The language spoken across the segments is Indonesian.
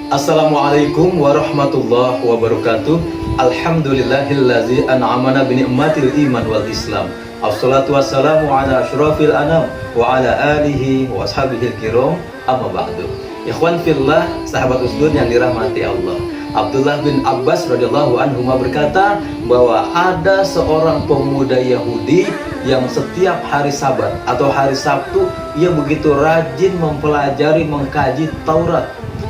Assalamualaikum warahmatullahi wabarakatuh. Alhamdulillahillazi an'amana bi ni'matil iman wal islam. Assalatu wassalamu ala asyrafil anam wa ala alihi wa ashabihil kiram. Amma ba'du. Ikhwan fillah, sahabat usdun yang dirahmati Allah. Abdullah bin Abbas radhiyallahu anhu berkata bahwa ada seorang pemuda Yahudi yang setiap hari Sabat atau hari Sabtu ia begitu rajin mempelajari mengkaji Taurat.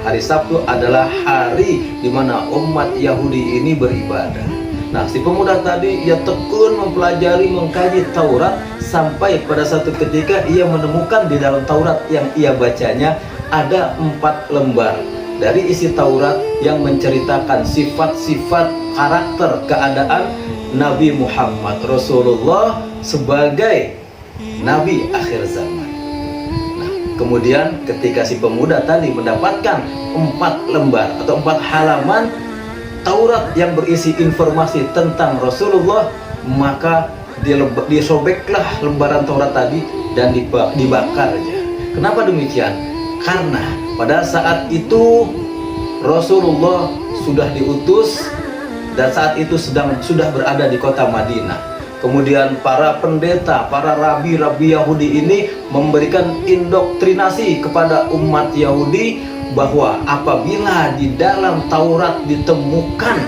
Hari Sabtu adalah hari di mana umat Yahudi ini beribadah. Nah, si pemuda tadi ia tekun mempelajari mengkaji Taurat sampai pada satu ketika ia menemukan di dalam Taurat yang ia bacanya ada 4 lembar dari isi Taurat yang menceritakan sifat-sifat karakter keadaan Nabi Muhammad Rasulullah sebagai Nabi akhir zaman. Kemudian ketika si pemuda tadi mendapatkan 4 lembar atau 4 halaman Taurat yang berisi informasi tentang Rasulullah, maka disobeklah lembaran Taurat tadi dan dibakarnya. Kenapa demikian? Karena pada saat itu Rasulullah sudah diutus dan saat itu sudah berada di kota Madinah. Kemudian para pendeta, para rabi-rabi Yahudi ini memberikan indoktrinasi kepada umat Yahudi bahwa apabila di dalam Taurat ditemukan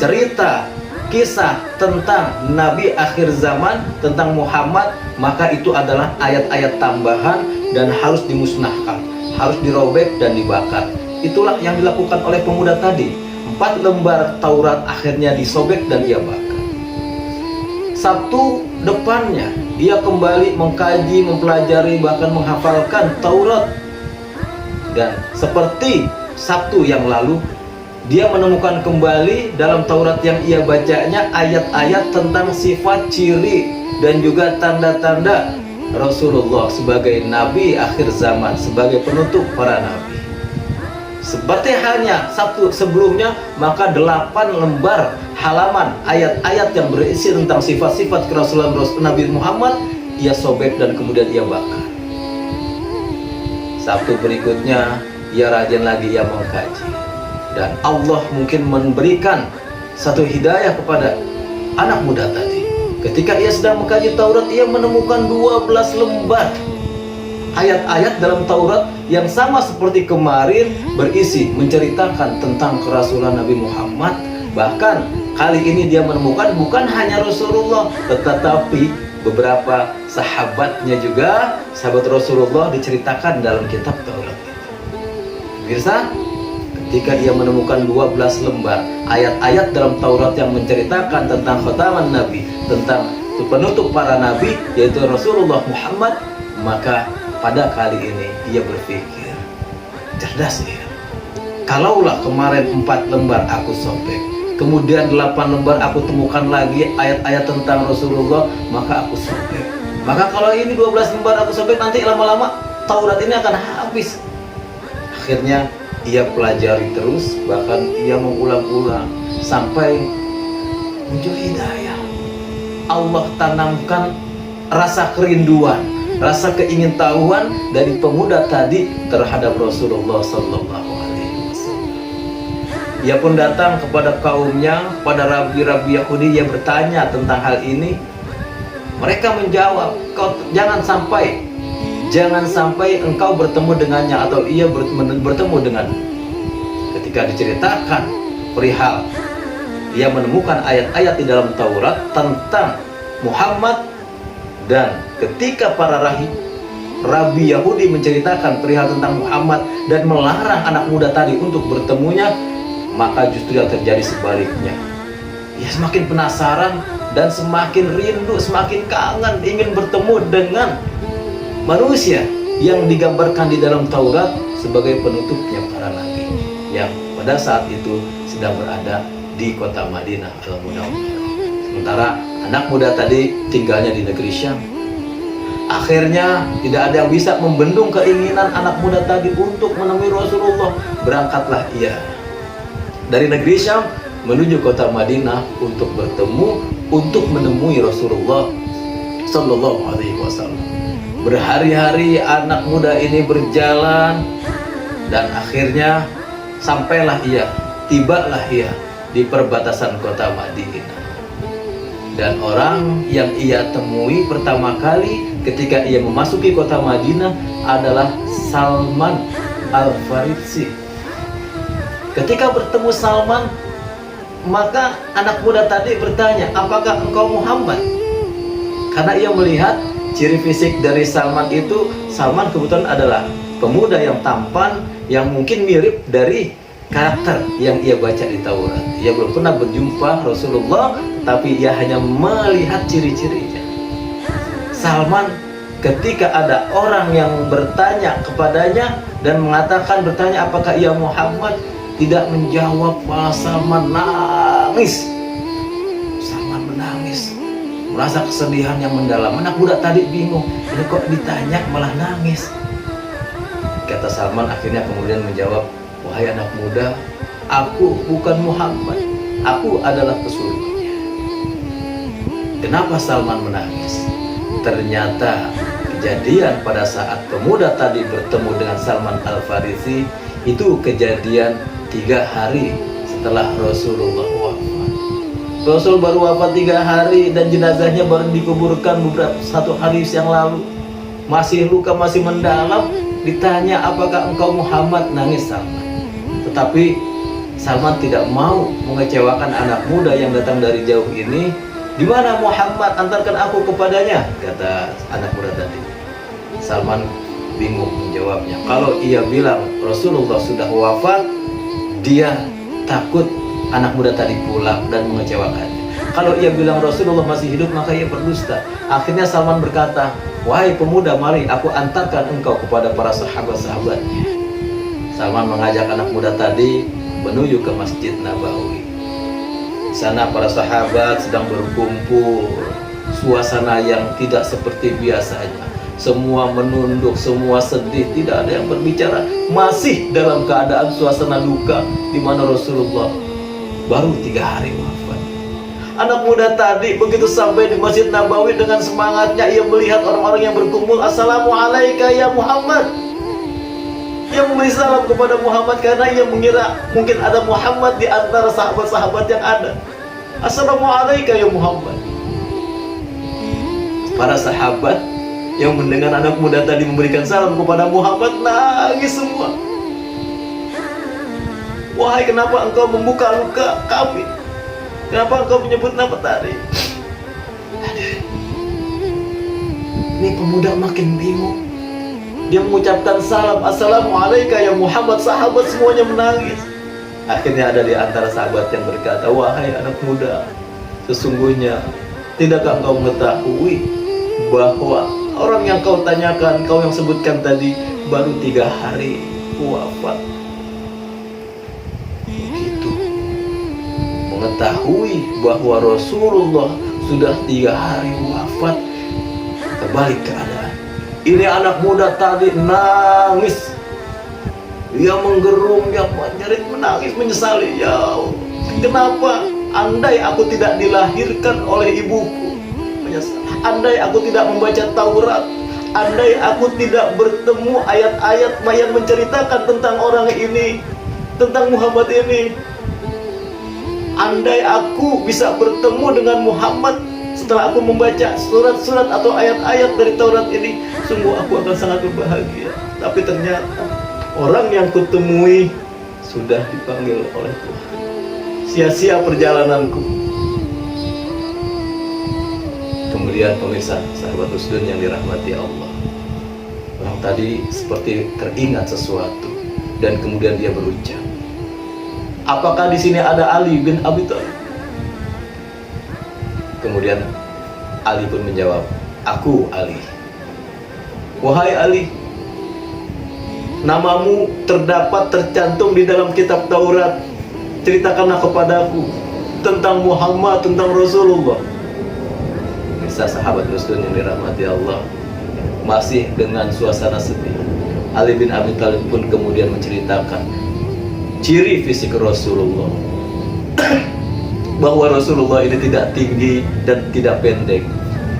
cerita, kisah tentang Nabi akhir zaman, tentang Muhammad, maka itu adalah ayat-ayat tambahan dan harus dimusnahkan, harus dirobek dan dibakar. Itulah yang dilakukan oleh pemuda tadi. 4 lembar Taurat akhirnya disobek dan ia bakar. Sabtu depannya dia kembali mengkaji, mempelajari, bahkan menghafalkan Taurat. Dan seperti Sabtu yang lalu, dia menemukan kembali dalam Taurat yang ia bacanya ayat-ayat tentang sifat, ciri, dan juga tanda-tanda Rasulullah sebagai Nabi akhir zaman, sebagai penutup para Nabi. Seperti halnya Sabtu sebelumnya, maka 8 lembar halaman ayat-ayat yang berisi tentang sifat-sifat kerasulan Nabi Muhammad ia sobek dan kemudian ia bakar. Sabtu berikutnya ia rajin lagi, ia mengkaji, dan Allah mungkin memberikan satu hidayah kepada anak muda tadi. Ketika ia sedang mengkaji Taurat, ia menemukan 12 lembar ayat-ayat dalam Taurat yang sama seperti kemarin, berisi menceritakan tentang kerasulan Nabi Muhammad. Bahkan kali ini dia menemukan bukan hanya Rasulullah, tetapi beberapa sahabatnya juga, sahabat Rasulullah diceritakan dalam kitab Taurat itu. Pemirsa, ketika dia menemukan 12 lembar ayat-ayat dalam Taurat yang menceritakan tentang khataman Nabi, tentang penutup para Nabi, yaitu Rasulullah Muhammad, maka pada kali ini ia berpikir, cerdas dia. Kalaulah kemarin 4 lembar aku sobek, kemudian 8 lembar aku temukan lagi ayat-ayat tentang Rasulullah, maka aku sobek. Maka kalau ini 12 lembar aku sobek, nanti lama-lama Taurat ini akan habis. Akhirnya ia pelajari terus, bahkan ia mengulang-ulang sampai muncul hidayah. Allah tanamkan rasa kerinduan, rasa keingintahuan dari pemuda tadi terhadap Rasulullah Sallallahu Alaihi Wasallam. Ia pun datang kepada kaumnya, pada rabi-rabi Yahudi, ia bertanya tentang hal ini. Mereka menjawab, jangan sampai engkau bertemu dengannya atau ia bertemu dengan. Ketika diceritakan perihal ia menemukan ayat-ayat di dalam Taurat tentang Muhammad, dan ketika para rabi Yahudi menceritakan perihal tentang Muhammad dan melarang anak muda tadi untuk bertemunya, maka justru yang terjadi sebaliknya. Ia semakin penasaran dan semakin rindu, semakin kangen ingin bertemu dengan manusia yang digambarkan di dalam Taurat sebagai penutupnya para nabi, yang pada saat itu sedang berada di kota Madinah Al-Munawwarah. Sementara anak muda tadi tinggalnya di negeri Syam. Akhirnya tidak ada yang bisa membendung keinginan anak muda tadi untuk menemui Rasulullah. Berangkatlah ia dari negeri Syam menuju kota Madinah untuk bertemu, untuk menemui Rasulullah Sallallahu Alaihi Wasallam. Berhari-hari anak muda ini berjalan, dan akhirnya Sampailah ia, tibalah ia di perbatasan kota Madinah. Dan orang yang ia temui pertama kali ketika ia memasuki kota Madinah adalah Salman Al-Farisi. Ketika bertemu Salman, maka anak muda tadi bertanya, apakah engkau Muhammad? Karena ia melihat ciri fisik dari Salman itu, Salman kebetulan adalah pemuda yang tampan, yang mungkin mirip dari karakter yang ia baca di Taurat. Ia belum pernah berjumpa Rasulullah, tapi ia hanya melihat ciri-cirinya. Salman ketika ada orang yang bertanya kepadanya dan mengatakan, bertanya apakah ia Muhammad, tidak menjawab, malah Salman nangis. Salman menangis, merasa kesedihan yang mendalam. Anak muda tadi bingung, ini kok ditanya malah nangis. Kata Salman akhirnya kemudian menjawab, wahai anak muda, aku bukan Muhammad, aku adalah pesuruhnya. Kenapa Salman menangis? Ternyata kejadian pada saat pemuda tadi bertemu dengan Salman Al-Farisi itu kejadian 3 hari setelah Rasulullah wafat. Rasul baru wafat 3 hari dan jenazahnya baru dikuburkan beberapa 1 hari yang lalu. Masih luka, masih mendalam. Ditanya apakah engkau Muhammad, nangis Salman. Tetapi Salman tidak mau mengecewakan anak muda yang datang dari jauh ini. Di mana Muhammad, antarkan aku kepadanya, kata anak muda tadi. Salman bingung menjawabnya. Kalau ia bilang Rasulullah sudah wafat, dia takut anak muda tadi pulang dan mengecewakannya. Kalau ia bilang Rasulullah masih hidup, maka ia berdusta. Akhirnya Salman berkata, wahai pemuda, mari aku antarkan engkau kepada para sahabat-sahabatnya. Salman mengajak anak muda tadi menuju ke Masjid Nabawi. Di sana para sahabat sedang berkumpul. Suasana yang tidak seperti biasanya. Semua menunduk, semua sedih, tidak ada yang berbicara. Masih dalam keadaan suasana duka, di mana Rasulullah baru 3 hari wafat. Anak muda tadi begitu sampai di Masjid Nabawi, dengan semangatnya ia melihat orang-orang yang berkumpul. Assalamualaikum ya Muhammad. Ia memberi salam kepada Muhammad karena ia mengira mungkin ada Muhammad di antara sahabat-sahabat yang ada. Assalamualaikum ya Muhammad. Para sahabat yang mendengar anak muda tadi memberikan salam kepada Muhammad nangis semua. Wahai, kenapa engkau membuka luka kami? Kenapa engkau menyebut nama tadi? Ini pemuda makin bingung. Dia mengucapkan salam, Assalamualaikum ya Muhammad. Sahabat semuanya menangis. Akhirnya ada di antara sahabat yang berkata, wahai anak muda, sesungguhnya tidakkah engkau mengetahui bahwa orang yang kau tanyakan, kau yang sebutkan tadi, baru 3 hari wafat? Begitu mengetahui bahwa Rasulullah sudah 3 hari wafat, terbalik keadaan. Ini anak muda tadi nangis. Dia menggerung, dia menjerit, menangis, menyesali. Ya Allah, kenapa? Andai aku tidak dilahirkan oleh ibuku, menyesal. Andai aku tidak membaca Taurat, andai aku tidak bertemu ayat-ayat yang menceritakan tentang orang ini, tentang Muhammad ini. Andai aku bisa bertemu dengan Muhammad setelah aku membaca surat-surat atau ayat-ayat dari Taurat ini, sungguh aku akan sangat berbahagia. Tapi ternyata orang yang kutemui sudah dipanggil oleh Tuhan. Sia-sia perjalananku. Kemudian pemirsa, sahabat Husnun yang dirahmati Allah, orang tadi seperti teringat sesuatu dan kemudian dia berucap, apakah di sini ada Ali bin Abi Thalib? Kemudian Ali pun menjawab, aku Ali. Wahai Ali, namamu terdapat tercantum di dalam kitab Taurat. Ceritakanlah kepadaku tentang Muhammad, tentang Rasulullah. Bisa sahabat Rasul yang dirahmati Allah, masih dengan suasana sedih, Ali bin Abi Thalib pun kemudian menceritakan ciri fisik Rasulullah. Bahwa Rasulullah ini tidak tinggi dan tidak pendek.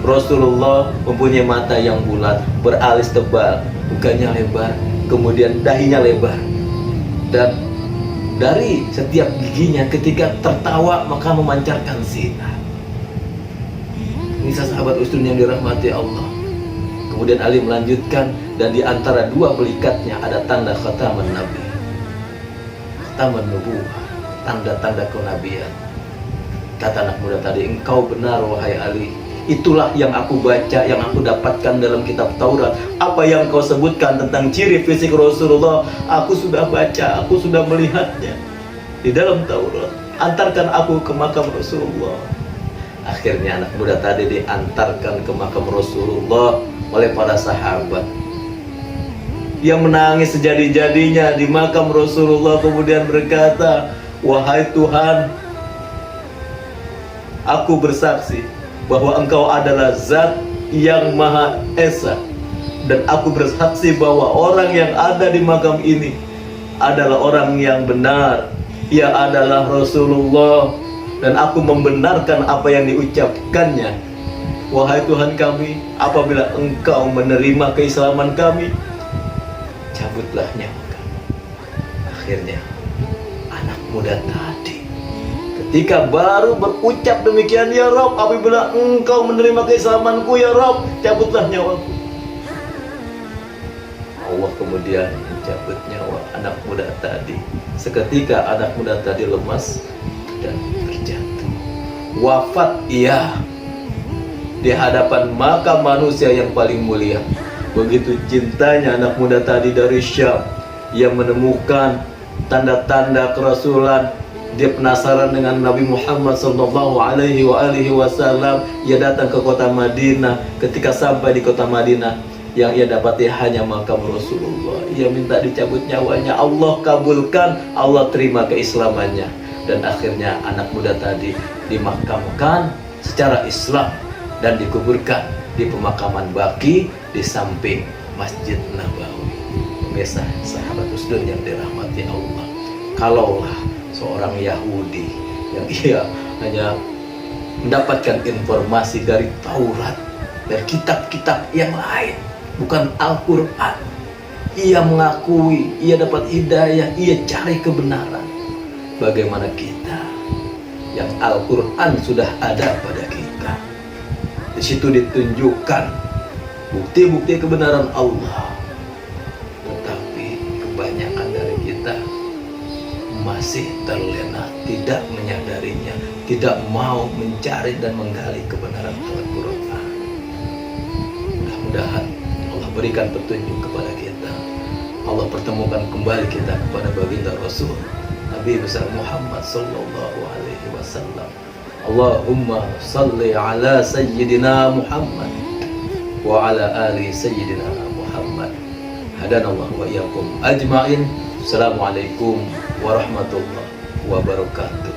Rasulullah mempunyai mata yang bulat, beralis tebal, mukanya lebar, kemudian dahinya lebar, dan dari setiap giginya ketika tertawa maka memancarkan sinar. Ini sahabat usdun yang dirahmati Allah. Kemudian Ali melanjutkan, dan di antara dua pelikatnya ada tanda khataman Nabi, khataman nubuwah, tanda-tanda kenabian. Kata anak muda tadi, engkau benar wahai Ali, itulah yang aku baca, yang aku dapatkan dalam kitab Taurat. Apa yang kau sebutkan tentang ciri fisik Rasulullah, aku sudah baca, aku sudah melihatnya di dalam Taurat. Antarkan aku ke makam Rasulullah. Akhirnya anak muda tadi diantarkan ke makam Rasulullah oleh para sahabat. Dia menangis sejadi-jadinya di makam Rasulullah, kemudian berkata, wahai Tuhan, aku bersaksi bahwa engkau adalah zat yang maha esa, dan aku bersaksi bahwa orang yang ada di makam ini adalah orang yang benar, ia adalah Rasulullah, dan aku membenarkan apa yang diucapkannya. Wahai Tuhan kami, apabila engkau menerima keislaman kami, cabutlah nyawa kami. Akhirnya anak muda tadi ketika baru berucap demikian, ya Rob, apabila engkau menerima keislamanku ya Rob, cabutlah nyawaku. Allah kemudian mencabut nyawa anak muda tadi. Seketika anak muda tadi lemas dan terjatuh. Wafat ia di hadapan makam manusia yang paling mulia. Begitu cintanya anak muda tadi dari Syam, ia menemukan tanda-tanda kerasulan. Dia penasaran dengan Nabi Muhammad sallallahu alaihi wasallam. Ia datang ke kota Madinah. Ketika sampai di kota Madinah, yang ia dapati hanya makam Rasulullah. Ia minta dicabut nyawanya. Allah kabulkan, Allah terima keislamannya. Dan akhirnya anak muda tadi dimakamkan secara Islam dan dikuburkan di pemakaman Baqi di samping Masjid Nabawi. Pemirsa sahabat usdun yang dirahmati Allah, kalaulah seorang Yahudi yang ia hanya mendapatkan informasi dari Taurat, dari kitab-kitab yang lain, bukan Al-Quran, ia mengakui, ia dapat hidayah, ia cari kebenaran. Bagaimana kita yang Al-Quran sudah ada pada kita? Di situ ditunjukkan bukti-bukti kebenaran Allah, tetapi kebanyakan dari kita masih terlena, tidak menyadarinya, tidak mau mencari dan menggali kebenaran Al-Quran. Mudah-mudahan Allah berikan petunjuk kepada kita. Allah pertemukan kembali kita kepada baginda Rasul Nabi besar Muhammad sallallahu alaihi wasallam. Allahumma salli ala sayyidina Muhammad wa ala ali sayyidina Muhammad. Hadanallahu wa iyyakum ajma'in. Assalamualaikum warahmatullahi wabarakatuh.